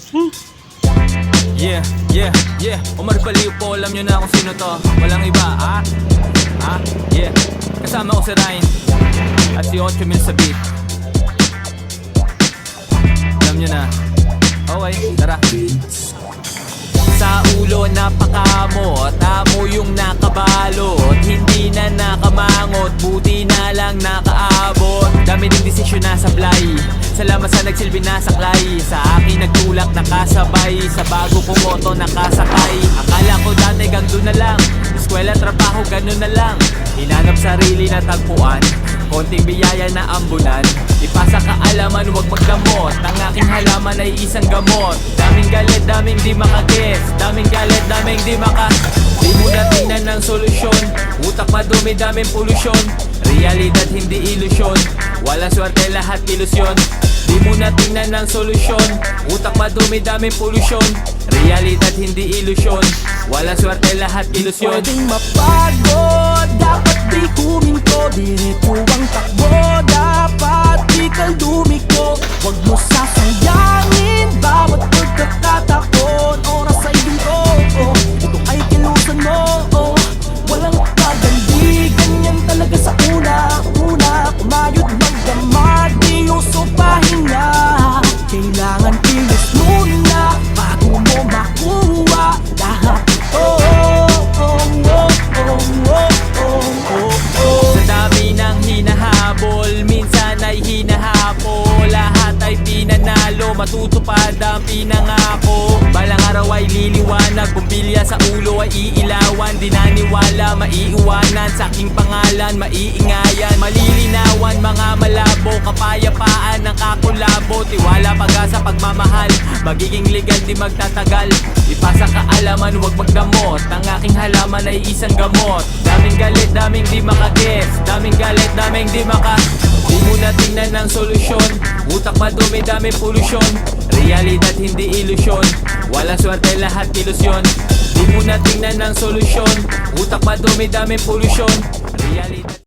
Yeah, yeah, yeah. Omar Baliw po, alam nyo na kung sino to. Walang iba, yeah. Kasama ko si Ryan at si 8 mil sa beat. Alam nyo na. Okay, tara. Sa ulo napakamot, amo yung nakabalot. Hindi na nakamangot, buti na lang nakaabot. Dami ng desisyon na sablay, salamat sa nagsilbi na saklay. Sa akin nagtulak nakasabay, sa bago kong moto nakasakay. Akala ko dati gando na lang, eskwela trabaho ganun na lang. Hinanap sarili na tagpuan, konting biyaya na ambunan. Ipasa kaalaman, huwag magdamot, ang aking halaman ay isang gamot. Daming galit, daming di makaguess, daming galit, daming di maka. Di mo na tingnan ng solusyon, utak madumi, daming polusyon. Realidad hindi ilusyon, wala swerte lahat ilusyon. Di mo na tingnan ng solusyon, utak madumi, daming polusyon. Realidad hindi ilusyon, wala swerte lahat ilusyon. Pwedeng mapagod, dapat di huminto. Diretso ang takbo, dapat di kang dumiko. Huwag mo sasayangin bawat pagkatatakon. Oras ay ginto, ito ay kilusan mo. Walang pagandi, ganyan talaga sa una. Kumayod magdamag, di uso pahinga. Kailangan kilos muna bago mo makuha lahat ito. Sa dami ng hinahabol, minsan ay hinahapol. Lahat ay pinanalo, matutupad ang pinangako. Balang araw ay liliwanag, bumbilya sa ulo ay iilawan. Di naniwala, maiiwanan, sa aking pangalan maiingayan. Malilinawan, mga malabo, kapayapaan ng kakulabo. Tiwala, pag-asa, pagmamahal, magiging legal, di magtatagal. Ipasa kaalaman, huwag magdamot, ang aking halaman ay isang gamot. Daming galit, daming di makaguess, daming galit, daming di maka. Di mo na tingnan ng solusyon, utak madumi, daming polusyon. Realidad hindi ilusyon, wala swerte lahat ilusyon. Di mo na tingnan ng solusyon, utak madumi, daming polusyon. Realidad